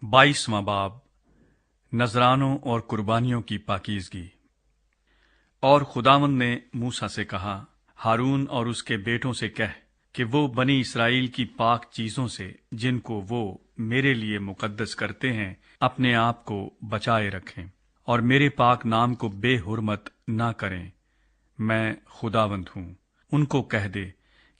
22वां बाब नजरानों और कुर्बानियों की पाकीज़गी। और खुदावंद ने मूसा से कहा, हारून और उसके बेटों से कह कि वो बनी इसराइल की पाक चीजों से जिनको वो मेरे लिए मुकद्दस करते हैं अपने आप को बचाए रखें और मेरे पाक नाम को बेहुरमत ना करें। मैं खुदावंद हूँ। उनको कह दे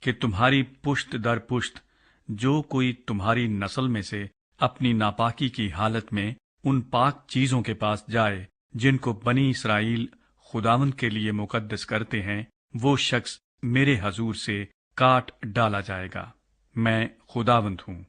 कि तुम्हारी पुश्त दर पुश्त जो कोई तुम्हारी नस्ल में से अपनी नापाकी की हालत में उन पाक चीजों के पास जाए जिनको बनी इसराइल खुदावंद के लिए मुकद्दस करते हैं, वो शख्स मेरे हजूर से काट डाला जाएगा। मैं खुदावंद हूँ।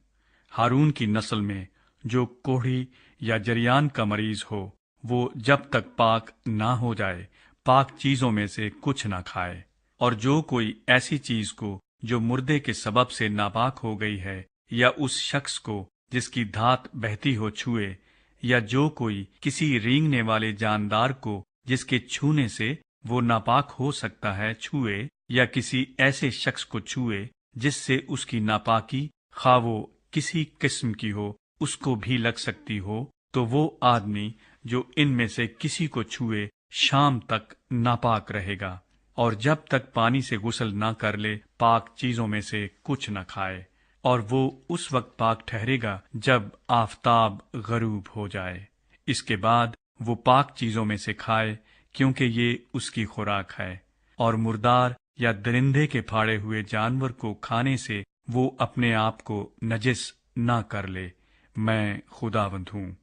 हारून की नस्ल में जो कोढ़ी या जरियान का मरीज हो, वो जब तक पाक ना हो जाए पाक चीजों में से कुछ ना खाए। और जो कोई ऐसी चीज को जो मुर्दे के सबब से नापाक हो गई है या उस शख्स को जिसकी धात बहती हो छुए, या जो कोई किसी रेंगने वाले जानदार को जिसके छूने से वो नापाक हो सकता है छुए, या किसी ऐसे शख्स को छुए जिससे उसकी नापाकी खा वो किसी किस्म की हो उसको भी लग सकती हो, तो वो आदमी जो इनमें से किसी को छुए शाम तक नापाक रहेगा, और जब तक पानी से गुस्ल न कर ले पाक चीजों में से कुछ न खाए। और वो उस वक्त पाक ठहरेगा जब आफताब गरूब हो जाए। इसके बाद वो पाक चीजों में से खाए, क्योंकि ये उसकी खुराक है। और मुर्दार या दरिंदे के फाड़े हुए जानवर को खाने से वो अपने आप को नजिस ना कर ले। मैं खुदावंद हूँ।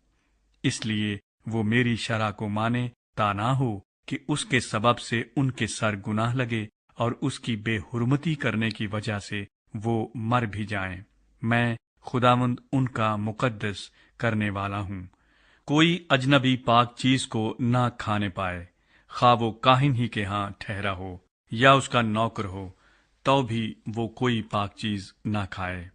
इसलिए वो मेरी शरह को माने, ता ना हो कि उसके सबब से उनके सर गुनाह लगे और उसकी बेहुरमती करने की वजह से वो मर भी जाएं। मैं खुदावंद उनका मुकद्दस करने वाला हूँ। कोई अजनबी पाक चीज को ना खाने पाए, खा वो काहिन ही के यहाँ ठहरा हो या उसका नौकर हो, तो भी वो कोई पाक चीज ना खाए।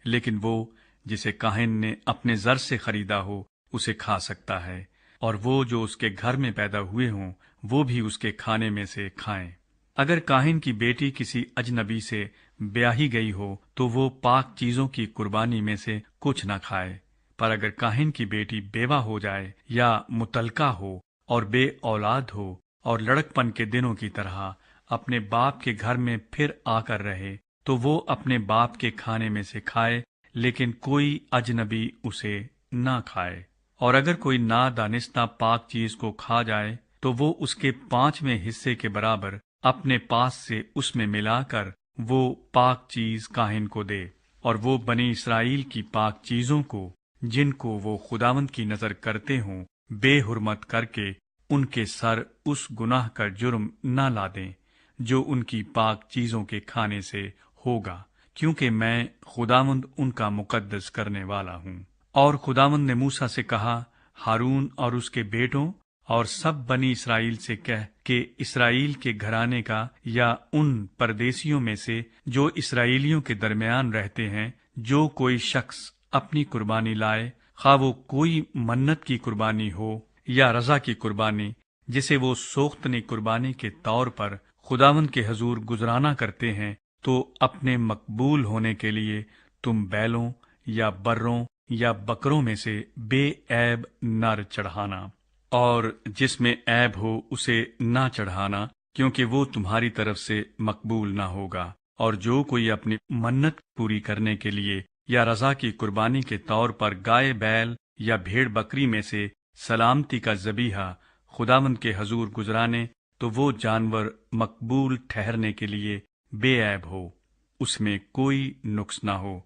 लेकिन वो जिसे काहिन ने अपने जर से खरीदा हो उसे खा सकता है, और वो जो उसके घर में पैदा हुए हों वो भी उसके खाने में से खाएं। अगर काहिन की बेटी किसी अजनबी से ब्याही गई हो तो वो पाक चीजों की कुर्बानी में से कुछ न खाए। पर अगर काहिन की बेटी बेवा हो जाए या मुतलका हो और बे औलाद हो और लड़कपन के दिनों की तरह अपने बाप के घर में फिर आकर रहे, तो वो अपने बाप के खाने में से खाए, लेकिन कोई अजनबी उसे ना खाए। और अगर कोई नादानिस्ता पाक चीज को खा जाए तो वो उसके 5वें हिस्से के बराबर अपने पास से उसमें मिलाकर वो पाक चीज काहिन को दे। और वो बनी इसराइल की पाक चीजों को जिनको वो खुदावंद की नजर करते हों बेहुरमत करके उनके सर उस गुनाह का जुर्म न ला दें जो उनकी पाक चीजों के खाने से होगा, क्योंकि मैं खुदावंद उनका मुकद्दस करने वाला हूँ। और खुदावंद ने मूसा से कहा, हारून और उसके बेटों और सब बनी इसराइल से कह कि इसराइल के घराने का या उन परदेशियों में से जो इसराइलियों के दरमियान रहते हैं, जो कोई शख्स अपनी कुर्बानी लाए, खा वो कोई मन्नत की कुर्बानी हो या रजा की कुर्बानी, जिसे वो सोख्तनी कुर्बानी के तौर पर खुदावंद के हजूर गुजराना करते हैं, तो अपने मकबूल होने के लिए तुम बैलों या बर्रों या बकरों में से बेऐब नर चढ़ाना, और जिसमें ऐब हो उसे ना चढ़ाना, क्योंकि वो तुम्हारी तरफ से मकबूल ना होगा। और जो कोई अपनी मन्नत पूरी करने के लिए या रजा की कुर्बानी के तौर पर गाय बैल या भेड़ बकरी में से सलामती का ज़बीहा खुदावंद के हजूर गुजराने, तो वो जानवर मकबूल ठहरने के लिए बेऐब हो, उसमें कोई नुक्स ना हो।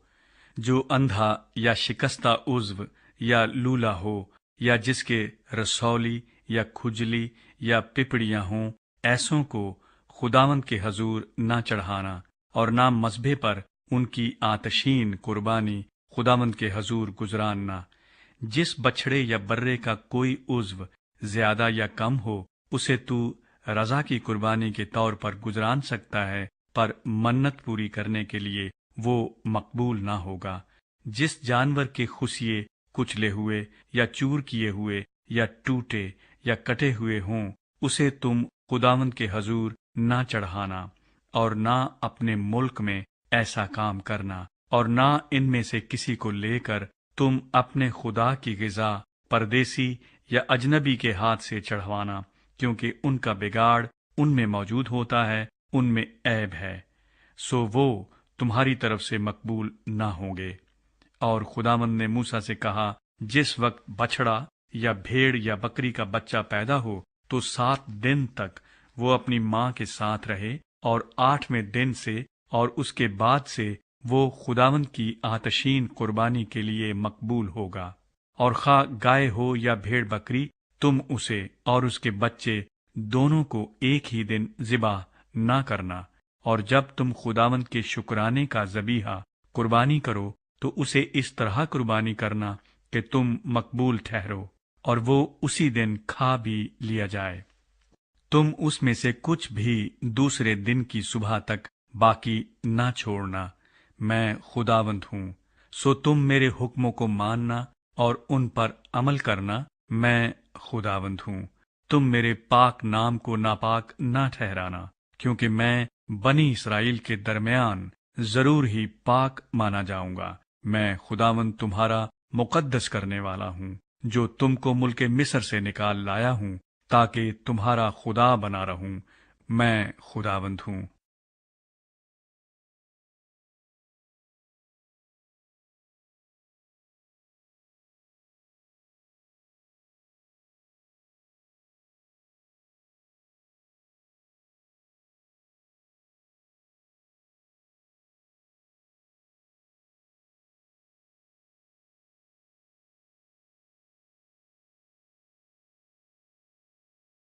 जो अंधा या शिकस्ता उज़्व या लूला हो, या जिसके रसौली या खुजली या पिपड़ियां हों, ऐसों को खुदावंद के हजूर ना चढ़ाना, और ना मज़बे पर उनकी आतशीन कुर्बानी खुदावंद के हजूर गुजरानना। जिस बछड़े या बर्रे का कोई उज़्व ज्यादा या कम हो, उसे तू रजा की कुर्बानी के तौर पर गुजरान सकता है, पर मन्नत पूरी करने के लिए वो मकबूल ना होगा। जिस जानवर के खुशिये कुचले हुए या चूर किए हुए या टूटे या कटे हुए हों, उसे तुम खुदावंद के हजूर ना चढ़ाना, और ना अपने मुल्क में ऐसा काम करना, और ना इनमें से किसी को लेकर तुम अपने खुदा की ग़िज़ा परदेसी या अजनबी के हाथ से चढ़वाना, क्योंकि उनका बिगाड़ उनमें मौजूद होता है, उनमें ऐब है, सो वो तुम्हारी तरफ से मकबूल ना होंगे। और खुदावंद ने मूसा से कहा, जिस वक्त बछड़ा या भेड़ या बकरी का बच्चा पैदा हो तो 7 दिन तक वो अपनी माँ के साथ रहे, और 8वें दिन से और उसके बाद से वो खुदावंद की आतशीन कुर्बानी के लिए मकबूल होगा। और खा गाय हो या भेड़ बकरी, तुम उसे और उसके बच्चे दोनों को एक ही दिन ज़िबा ना करना। और जब तुम खुदावंद के शुक्राने का ज़बीहा कुर्बानी करो तो उसे इस तरह कुर्बानी करना कि तुम मकबूल ठहरो, और वो उसी दिन खा भी लिया जाए। तुम उसमें से कुछ भी दूसरे दिन की सुबह तक बाकी ना छोड़ना। मैं खुदावंद हूँ। सो तुम मेरे हुक्मों को मानना और उन पर अमल करना। मैं खुदावंद हूँ। तुम मेरे पाक नाम को नापाक ना ठहराना, क्योंकि मैं बनी इसराइल के दरमियान जरूर ही पाक माना जाऊंगा। मैं खुदावंद तुम्हारा मुकद्दस करने वाला हूँ, जो तुमको मुल्क मिस्र से निकाल लाया हूँ, ताकि तुम्हारा खुदा बना रहूं। मैं खुदावंद हूँ।